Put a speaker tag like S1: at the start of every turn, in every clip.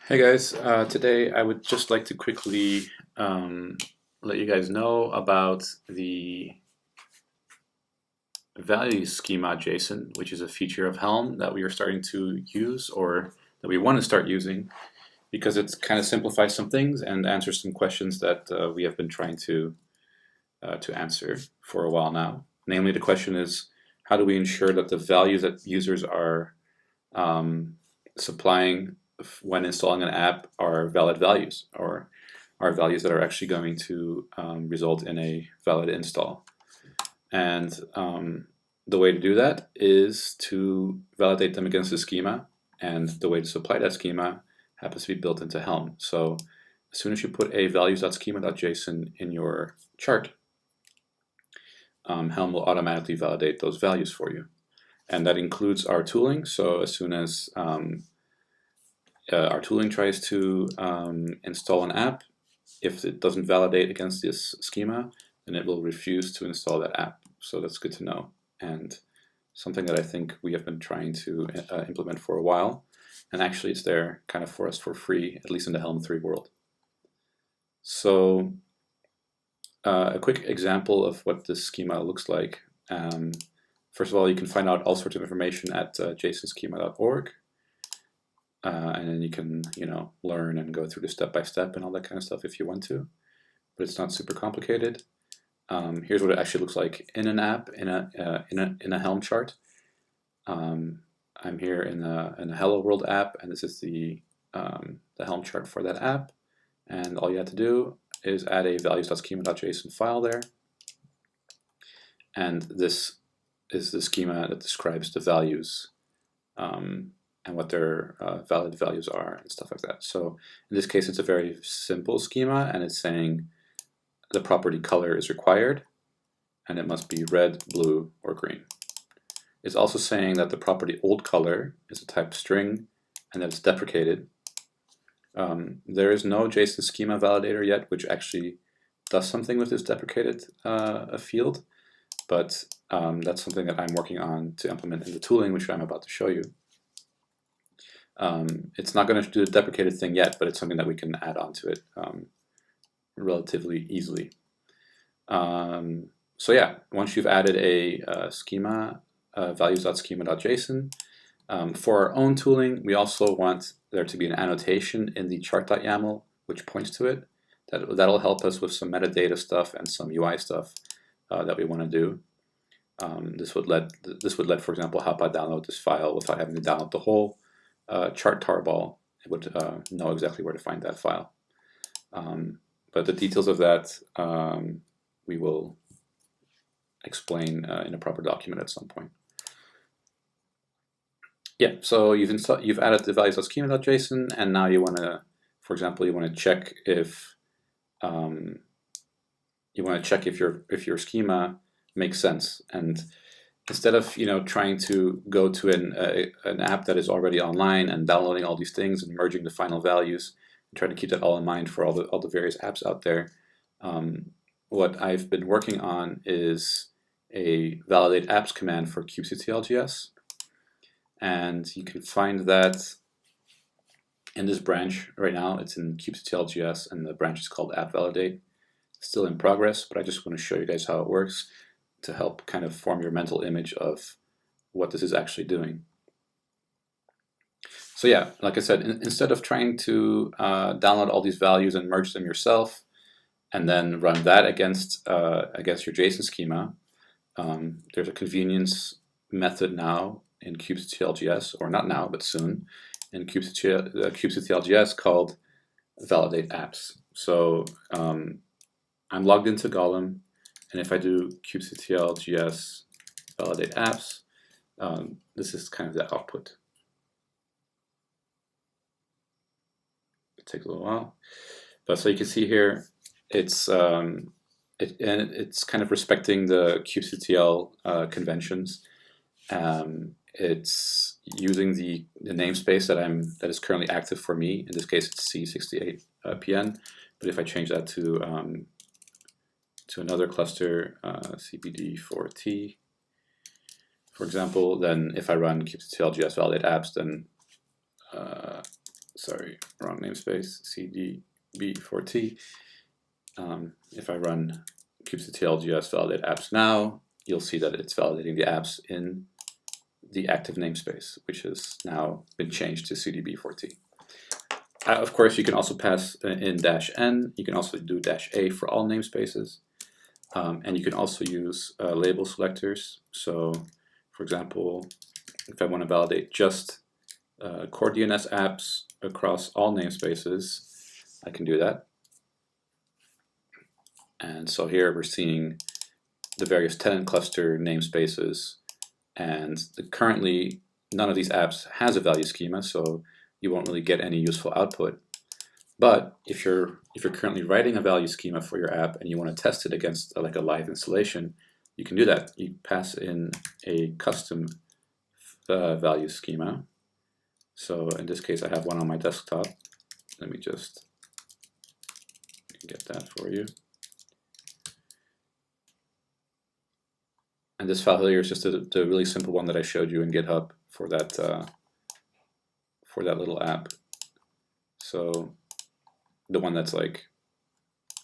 S1: Hey guys, today I would just like to quickly let you guys know about the value schema JSON, which is a feature of Helm that we are starting to use, or that we want to start using, because it kind of simplifies some things and answers some questions that we have been trying to answer for a while now. Namely, the question is, how do we ensure that the values that users are supplying when installing an app are valid values, or are values that are actually going to result in a valid install. And the way to do that is to validate them against the schema, and the way to supply that schema happens to be built into Helm. So as soon as you put a values.schema.json in your chart, Helm will automatically validate those values for you. And that includes our tooling. So as soon as our tooling tries to install an app, if it doesn't validate against this schema, then it will refuse to install that app. So that's good to know, and something that I think we have been trying to implement for a while. And actually it's there kind of for us for free, at least in the Helm 3 world. So a quick example of what this schema looks like. First of all, you can find out all sorts of information at jsonschema.org. And then you can, learn and go through the step-by-step and all that kind of stuff if you want to, but it's not super complicated. Here's what it actually looks like in an app, in a Helm chart. I'm here in a Hello World app, and this is the Helm chart for that app. And all you have to do is add a values.schema.json file there, and this is the schema that describes the values. And what their valid values are and stuff like that. So in this case, it's a very simple schema, and it's saying the property color is required, and it must be red, blue, or green. It's also saying that the property old color is a type string, and that it's deprecated. There is no JSON schema validator yet, which actually does something with this deprecated field, but that's something that I'm working on to implement in the tooling, which I'm about to show you. It's not going to do the deprecated thing yet, but it's something that we can add on to it relatively easily. So yeah, once you've added a schema, values.schema.json, for our own tooling, we also want there to be an annotation in the chart.yaml which points to it. That'll help us with some metadata stuff and some UI stuff that we want to do. This would let, for example, Hapa download this file without having to download the whole chart tarball. It would know exactly where to find that file. But the details of that we will explain in a proper document at some point. Yeah, so you've added the values.schema.json, and now you want to, for example, you want to check if your schema makes sense. And instead of trying to go to an app that is already online and downloading all these things and merging the final values and trying to keep that all in mind for all the various apps out there, what I've been working on is a validate apps command for kubectl.js, and you can find that in this branch right now. It's in kubectl.js, and the branch is called app validate. It's still in progress, but I just want to show you guys how it works to help kind of form your mental image of what this is actually doing. So yeah, like I said, instead of trying to download all these values and merge them yourself and then run that against your JSON schema, there's a convenience method now in kubectl.js, or not now, but soon, in kubectl.js called validate apps. So I'm logged into Golem, and if I do kubectl.js validate apps, this is kind of the output. It takes a little while, but so you can see here, it's it's kind of respecting the kubectl conventions. It's using the namespace that is currently active for me. In this case, it's C68PN. But if I change that to another cluster, CBD4T, for example, then if I run kubectl.js validate apps, then sorry, wrong namespace, cdb4t. If I run kubectl.js validate apps now, you'll see that it's validating the apps in the active namespace, which has now been changed to cdb4t. Of course, you can also pass in -n. You can also do -a for all namespaces. And you can also use label selectors. So, for example, if I want to validate just core DNS apps across all namespaces, I can do that. And so here we're seeing the various tenant cluster namespaces, and currently none of these apps has a value schema, so you won't really get any useful output. But if you're currently writing a value schema for your app and you want to test it against like a live installation, you can do that. You pass in a custom value schema. So in this case, I have one on my desktop. Let me just get that for you. And this file here is just the really simple one that I showed you in GitHub for that little app. So the one that's like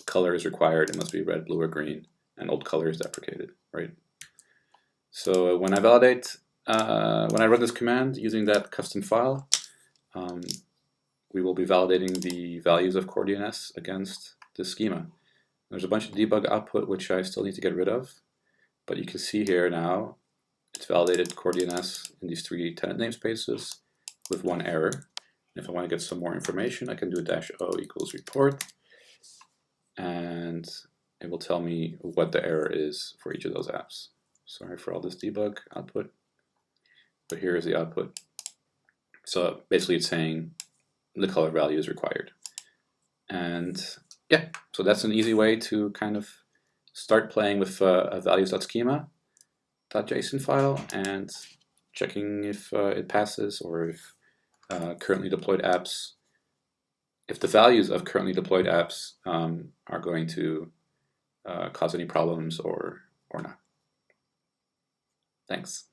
S1: color is required, it must be red, blue, or green, and old color is deprecated, right? So when I validate, when I run this command using that custom file, we will be validating the values of core DNS against this schema. There's a bunch of debug output which I still need to get rid of, but you can see here now it's validated core DNS in these 3 tenant namespaces with 1 error. If I want to get some more information, I can do -o equals report, and it will tell me what the error is for each of those apps. Sorry for all this debug output, but here is the output. So basically it's saying the color value is required. And yeah, so that's an easy way to kind of start playing with a values.schema.json file and checking if it passes, or if currently deployed apps, if the values of currently deployed apps are going to cause any problems or not. Thanks.